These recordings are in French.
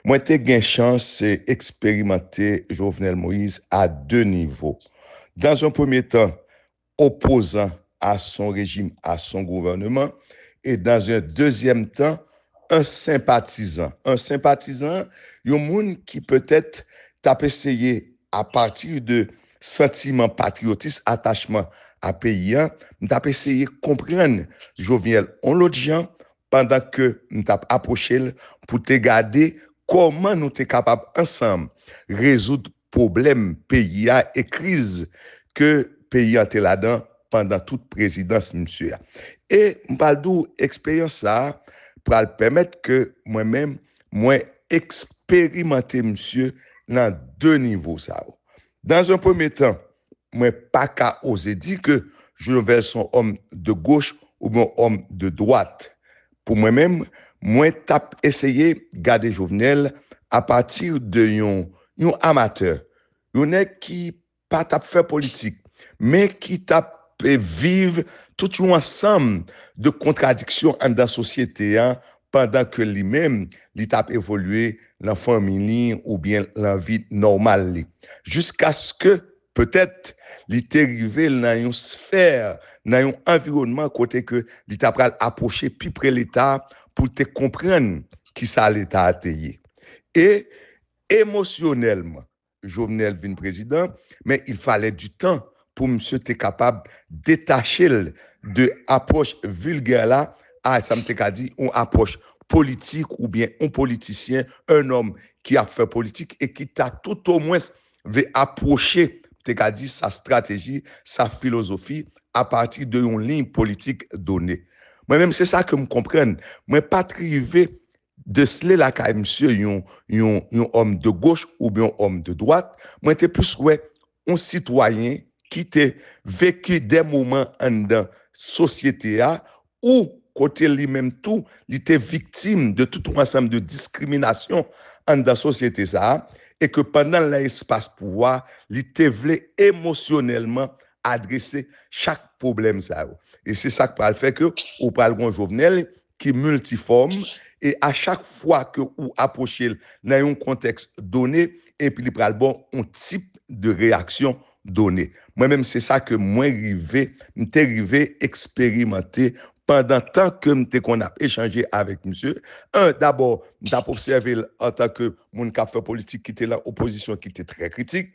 Moi, j'ai eu chance d'expérimenter Jovenel Moïse à deux niveaux. Dans un premier temps, opposant à son régime, à son gouvernement, et dans un deuxième temps, un sympathisant. Un sympathisant, il y a un monde qui peut-être t'a essayé à partir de sentiments patriotistes, attachement à pays, t'a essayé de comprendre Jovenel on l'autre gens pendant que t'a approché pour te garder comment nous sommes capables ensemble résoudre problème pays et crise que pays était là-dedans pendant toute présidence monsieur. Et m'paldou expérience ça pour permettre que moi-même moi expérimenter monsieur dans deux niveaux ça. Dans un premier temps, moi pas qu'à oser dire que je ne son homme de gauche ou mon homme de droite. Pour moi-même, moi tap essayé garder Jovenel à partir de yon amateur, yon qui pas tap faire politique, mais qui tap vivre tout un ensemble de contradictions dans la société hein, pendant que lui-même il tap évolué dans la famille ou bien la vie normale jusqu'à ce que peut-être il est arrivé dans une sphère, dans un environnement côté que il t'a approché plus près de l'État pour te comprendre qui ça l'État a été. Et émotionnellement, Jovenel vin président, mais il fallait du temps pour monsieur être capable de détacher de approche vulgaire là à ça me dit une approche politique ou bien un politicien, un homme qui a fait politique et qui t'a tout au moins veut approcher t'as dit sa stratégie, sa philosophie à partir d'une ligne politique donnée. Moi-même, c'est ça que je comprends. Moi, pas privé de cela là quand monsieur un homme de gauche ou bien un homme de droite. Moi, t'es plus ouais, un citoyen qui t'a vécu des moments dans la société où côté lui-même tout, il était victime de tout un ensemble de discrimination dans la société ça et que pendant l'espace pouvoir, il était voulu émotionnellement adresser chaque problème ça. Et c'est ça qui va faire que ou parle un Jovenel qui multiforme et à chaque fois que vous approchez dans un contexte donné et puis il prend bon un type de réaction donnée. Moi-même c'est ça que moi arrivé expérimenter pendant tant que qu'on a échangé avec monsieur. D'abord, d'abord observé en tant que mon café politique qui était là, opposition qui était très critique.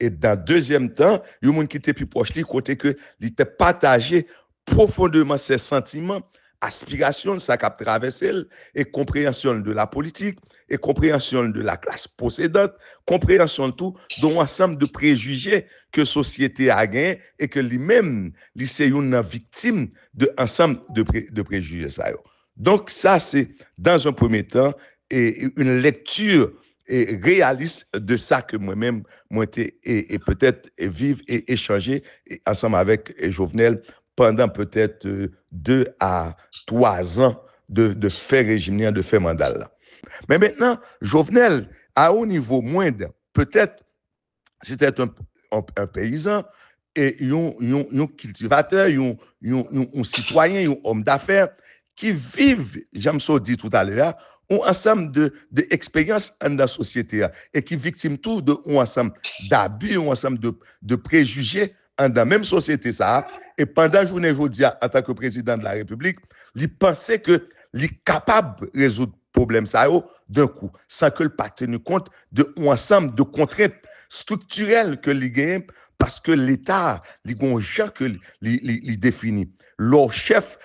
Et dans le deuxième temps, il y a des gens qui étaient plus proches, côté que il était partagé profondément ses sentiments, aspirations, ça a traversé, et compréhension de la politique, et compréhension de la classe possédante, compréhension de tout, d'un ensemble de préjugés que la société a gagné et que lui-même, il est une victime de ensemble de préjugés. Donc ça, c'est dans un premier temps une lecture et réaliste de ça que moi-même, moi, et peut-être vivre et échanger ensemble avec Jovenel pendant peut-être 2 à 3 ans de fait régimien, de fait mandat. Mais maintenant, Jovenel, à haut niveau moindre, peut-être c'était un paysan et un cultivateur, un citoyen, un homme d'affaires qui vivent, j'aime ça dit tout à l'heure, un ensemble d'expériences dans la société et qui victime tout de un ensemble d'abus, un ensemble de préjugés dans la même société ça. Et pendant la journée aujourd'hui, en tant que président de la République, il pensait que il est capable de résoudre le problème ça d'un coup, sans que le pas tenu compte de un ensemble de contraintes structurelles que il gagne parce que l'État, il y a un gens que il définit. Leur chef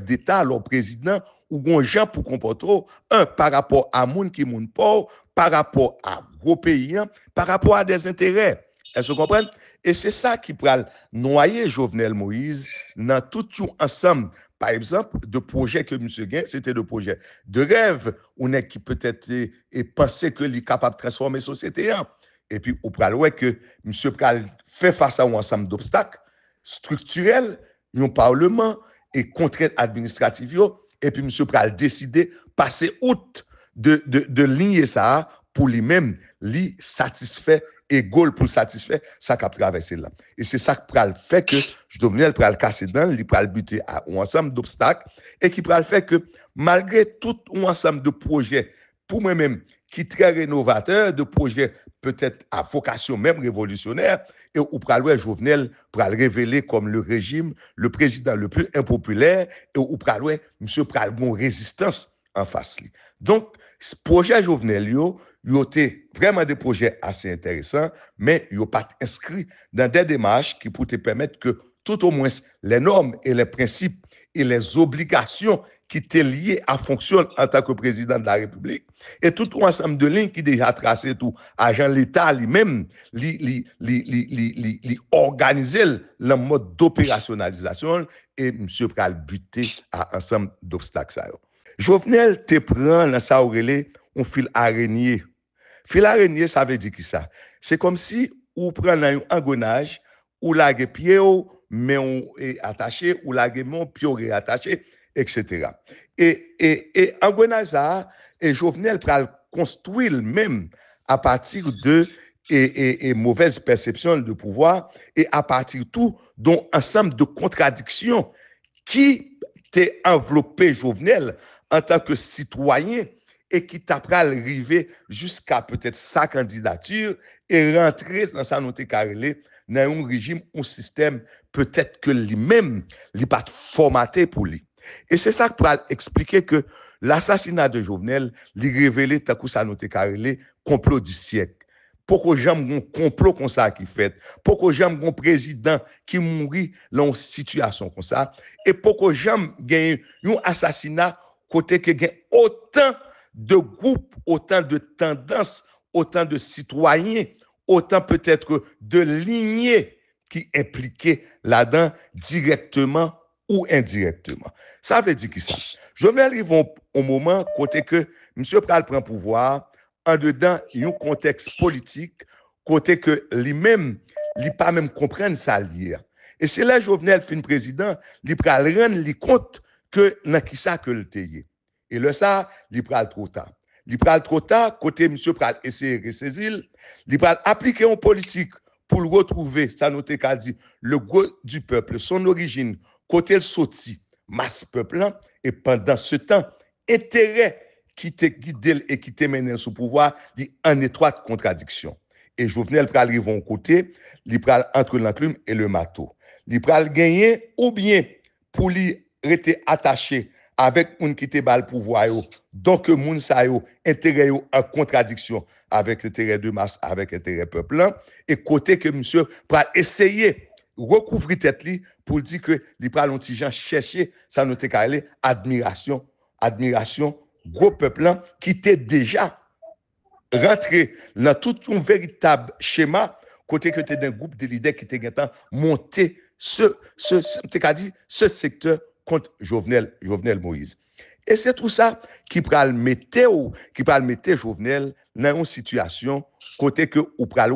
d'État, leur président, ou un gens pour comporter par rapport à moun qui moun pauvre, par rapport à gros pays, par rapport à des intérêts. Est-ce que vous comprenez? Et c'est ça qui peut noyer Jovenel Moïse dans tout un ensemble, par exemple, de projets que M. Gain, c'était de projets de rêve, on est qui peut-être et penser qu'il est capable de transformer la société. Et puis, on peut voir que M. Pral fait face à un ensemble d'obstacles structurels, un parlement et contraintes administratives, et puis M. Pral décidé passer outre de ligner ça pour lui-même, lui satisfait et goal pour le satisfaire, ça qui a traversé là. Et c'est ça qui pral fait que je devenais le casser dans, il pral buter à un ensemble d'obstacles et qui pral fait que malgré tout un ensemble de projets pour moi-même qui très rénovateur, de projets peut-être à vocation même révolutionnaire, et où pral Jovenel pral révéler comme le régime, le président le plus impopulaire, et où pral monsieur pral gon résistance en face. Donc, ce projet Jovenel, yo été vraiment des projets assez intéressants, mais ils n'ont pas inscrit dans des démarches qui pourraient permettre que tout au moins les normes et les principes et les obligations qui étaient liées à fonctionner en tant que président de la République et tout un ensemble de lignes qui déjà tracé tout agent l'État lui-même organiser le mode d'opérationnalisation et monsieur pral buter à ensemble d'obstacles. Jovenel te prend dans sa oreille un fil araignée. Fil araignée, ça veut dire qui ça? C'est comme si on prend un engrenage ou la pied mais on est attaché ou la mon pied attaché, etc. Et engrenage ça et Jovenel pral construire même à partir de mauvaise perception de pouvoir et à partir tout d'un ensemble de contradictions qui t'est enveloppé Jovenel en tant que citoyen et qui t'a arrivé jusqu'à peut-être sa candidature et rentrer dans sa note carrelée dans un régime, un système peut-être que lui-même n'est pas formaté pour lui. Et c'est ça qui peut expliquer que l'assassinat de Jovenel lui révélé tant que sa note carrelée complot du siècle. Pourquoi j'aime un complot comme ça qui fait? Pourquoi j'aime un président qui mourit dans une situation comme ça? Et pourquoi j'aime gagner un assassinat côté que gagne autant de groupes, autant de tendances, autant de citoyens, autant peut-être de lignées qui impliquaient là-dedans directement ou indirectement. Ça veut dire que ça. Je vais arriver au moment côté que M. Pral prend pouvoir en dedans un contexte politique côté que lui-même lui pas même comprendre ça lié. Et c'est là Jovenel fin président, lui pral rendre lui compte que dans qui ça que le tayé. Et le ça, lui pral trop tard. Lui pral trop tard côté monsieur pral essayer de ressaisir, lui pral appliquer en politique pour le retrouver, ça noté qu'a dit le goût du peuple, son origine, côté le sorti, masse peuple et pendant ce temps intérêt qui te guide et qui te mène sous pouvoir, dit en étroite contradiction. Et Jovenel pral arriver au côté, il pral entre l'enclume et le marteau. Il pral gagner ou bien pour lui rester attaché avec moun qui te bal pouvoir yo. Donc moun sa yo intérêt yo en contradiction avec l'intérêt de masse, avec l'intérêt peuple et côté que monsieur pral essayer recouvrir tête li pour dire que il pral un petit gens chercher ça nous te calé admiration gros peuple qui était déjà rentré dans tout un véritable schéma côté que tu es d'un groupe de leaders qui était monté ce secteur contre Jovenel Moïse. Et c'est tout ça qui pral mettre Jovenel dans une situation côté que ou pral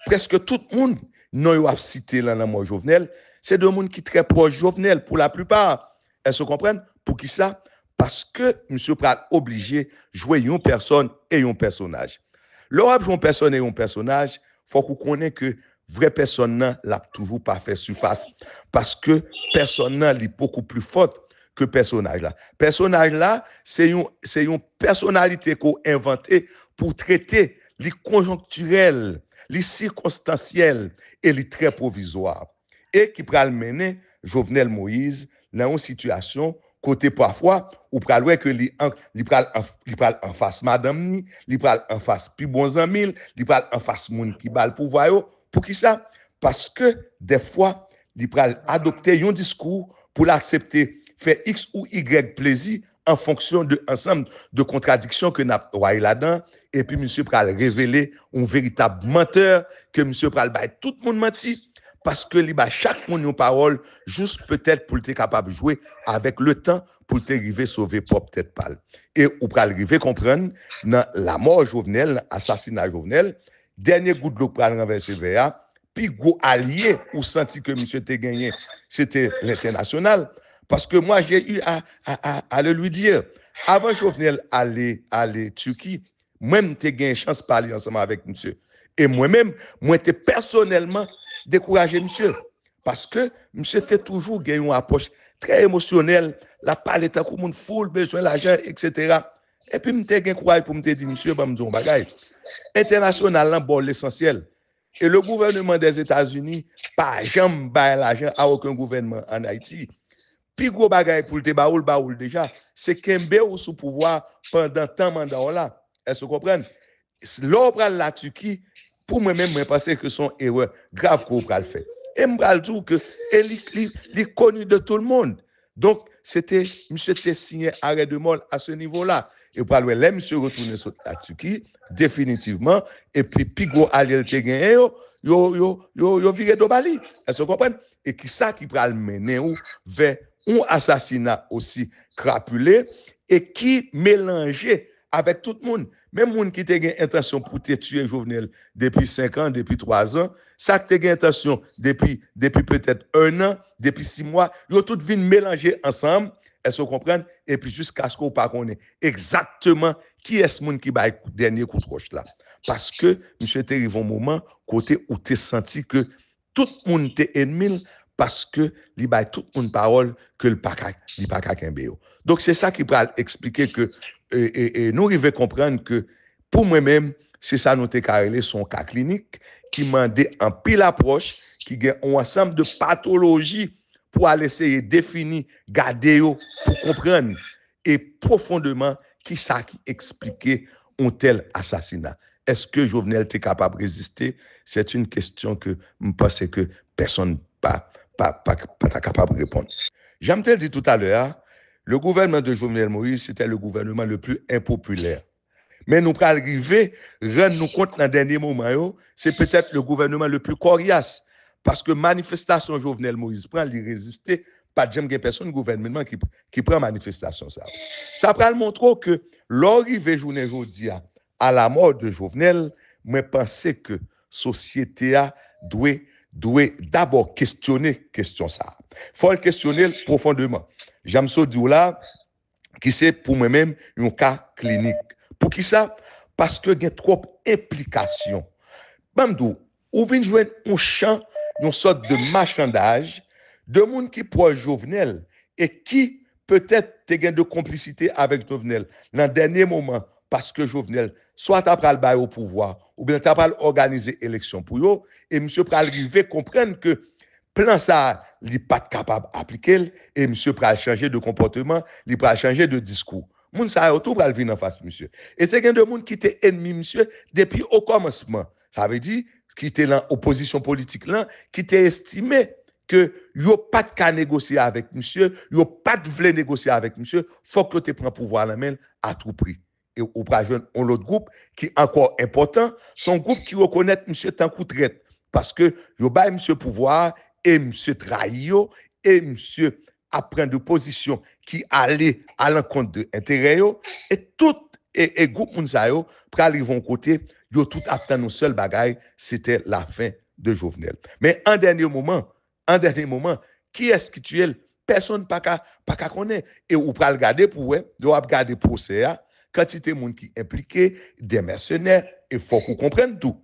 presque tout le monde non a cité là dans Jovenel, c'est des monde qui très proche Jovenel pour la plupart. Elles se comprennent pour qui ça? Parce que monsieur pral obligé jouer une personne et un personnage. L'Europe joue une personne et un personnage, faut qu'on connaisse que vraie personne l'a toujours pas fait surface parce que personne est beaucoup plus forte que personnage là. Personnage là, c'est une personnalité qu'on inventé pour traiter les conjoncturels, les circonstanciels et les très provisoires et qui pral mener Jovenel Moïse dans une situation côté parfois ou pral ouais que li pral en face madame ni, li pral en face plus bons amis, li pral en face moun qui bal pouvoir yo. Pour qui ça? Parce que des fois, il pral adopter un discours pour l'accepter, faire X ou Y plaisir en fonction de ensemble de contradictions que n'a là-dedans et puis monsieur pral révéler un véritable menteur que monsieur pral bail tout le monde menti parce que li ba chaque monde une parole juste peut-être pour être capable de jouer avec le temps pour te arriver sauver propre tête pâle et ou pral arriver comprendre dans la mort Jovenel, assassinat Jovenel, dernier goût de l'eau pral renverser VA puis gros allié ou senti que monsieur te gagné c'était l'international parce que moi j'ai eu à le lui dire avant Jovenel aller Turquie même te gagné chance de parler ensemble avec monsieur et moi-même moi était personnellement découragé monsieur parce que monsieur était toujours gagné une approche très émotionnelle la parler tant que monde foule besoin l'argent etc. Et puis, je suis courage pour me dire, monsieur, je me bagage. International, bon, l'essentiel. Et le gouvernement des États-Unis, pas jamais l'argent à aucun gouvernement en Haïti. Puis gros bagay pour te baoul déjà, c'est Kembe ou sous pouvoir pendant tant mandat là. Est-ce que vous comprenez? L'opéra la Turquie, pour moi-même, je pense que son erreur grave qu'on va le faire. Et je me dis que il est connu de tout le monde. Donc, c'était, monsieur était signé arrêt de mort à ce niveau-là. Et pour aller là, monsieur retourner sur la Turquie, définitivement, et puis, Pigo Aliel te gagné, yo viré de Bali. Est-ce que vous comprenez? Et qui ça qui va le mener vers un assassinat aussi crapulé et qui mélangeait avec tout le monde. Même les gens qui ont intention pour te tuer Jovenel depuis 5 ans, depuis 3 ans, ça qui ont intention depuis peut-être 1 an, depuis 6 mois, ils ont tout vu mélanger ensemble, est-ce que vous comprenez? Et puis jusqu'à ce qu'on ne connaisse exactement qui est ce monde qui va le dernier coup de roche là. Parce que, monsieur, tu arrivé un moment côté où tu as senti que tout le monde est ennemi parce que il a tout le monde parole que le paca kembeo. Donc c'est ça qui va expliquer que nous devons comprendre que pour moi-même c'est ça nous carré son cas clinique qui mandait en pile approche qui a un ensemble de pathologies pour aller essayer de définir garder pour comprendre et profondément qui ça qui expliquait un tel assassinat. Est-ce que Jovenel était capable de résister? C'est une question que je pense que personne pas capable de répondre. J'aime te dire tout à l'heure, le gouvernement de Jovenel Moïse, c'était le gouvernement le plus impopulaire. Mais nous allons arriver, rendre nous compte dans le dernier moment, c'est peut-être le gouvernement le plus coriace. Parce que manifestation Jovenel Moïse prend, il résister, pas de jamais personne gouvernement qui prend manifestation. Ça va montrer que l'arrivée journée aujourd'hui à la mort de Jovenel, moi pense que la société doit d'abord questionner question ça. Il faut le questionner profondément. J'aime ça dire là, qui c'est pour moi-même un cas clinique. Pour qui ça? Parce que il y a trop d'implications. Bamdou, ou vient jouer un champ, une sorte de marchandage de monde qui proche Jovenel et qui peut-être te de complicité avec Jovenel dans le dernier moment parce que Jovenel soit t'as le bail au pouvoir ou bien t'as pas organiser élection pour eux et monsieur pral arriver comprendre que plan ça il n'est pas capable d'appliquer et monsieur pral changer de comportement, il pral changer de discours. Moun sa tout pral venir en face monsieur. Et c'est de monde qui était ennemi monsieur depuis au commencement. Ça veut dire qui était dans l'opposition politique là, qui était estimé que yo pas de cas négocier avec monsieur, yo pas de vle négocier avec monsieur, faut que tu prends pouvoir la main à tout prix. Et au prochain on l'autre groupe qui est encore important, son groupe qui reconnaît monsieur tant coup traite parce que yo ba monsieur pouvoir et monsieur trahi et monsieur a prendre de position qui allait à l'encontre de intérêt et tout et groupe moun sa yo pour arriver au côté yo tout attend nos seul bagaille c'était la fin de Jovenel. Mais en dernier moment, qui est-ce qui tue? Personne pas connaît. Et ou pral regarder pour ouais, doit regarder procès quantité de monde qui impliqué, des mercenaires et faut qu'on comprenne tout.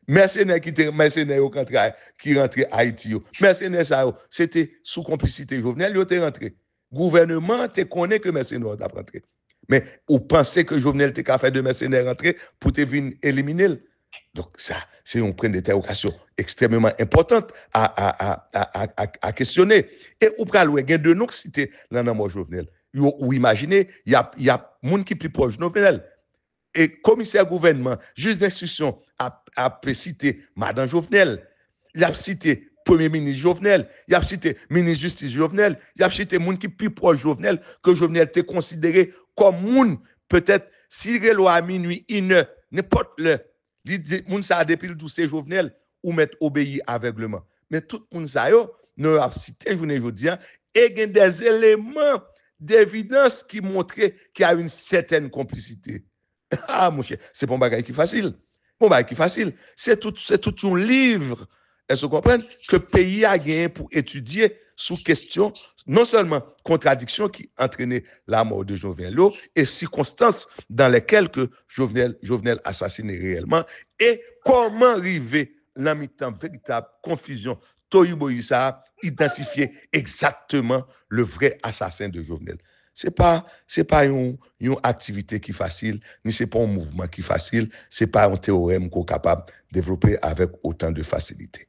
Mercenaires au contraire qui rentrent à Haïti. Mercenaires ça c'était sous complicité Jovenel, yo te rentré. Gouvernement te connaît que mercenaires t'a rentré. Mais ou pensez que Jovenel te fait de mercenaires rentrer pour te venir éliminer. Donc ça, c'est un point d'interrogation extrêmement importante à questionner. Et ou pral il y a de nous citer dans la mort Jovenel. Ou imaginez, il y a monde qui plus proche Jovenel. Et commissaire gouvernement, juge d'instruction a cité Madame Jovenel, il a cité Premier ministre Jovenel, il a cité ministre justice Jovenel, il a cité monde qui plus proche Jovenel que Jovenel était considéré comme monde peut-être si il à minuit, 1h, n'importe l'heure. Moun sa depuis le 12 Jovenel ou mettre obéi aveuglement. Mais tout moun sa yo ne a cité journée aujourd'hui et il y a des éléments d'évidence qui montraient qu'il y a une certaine complicité. Ah mon cher, c'est pas un bagage qui facile. Bon bagage qui facile, c'est tout un livre. Est-ce que vous comprenez que le pays a gagné pour étudier sous question non seulement contradiction qui entraînait la mort de Jovenel et circonstances dans lesquelles que Jovenel assassiné réellement et comment arriver dans mi-temps véritable confusion Toyi Boyissa identifier exactement le vrai assassin de Jovenel. c'est pas une activité qui facile, ni c'est pas un mouvement qui facile, c'est pas un théorème qu'on est capable de développer avec autant de facilité.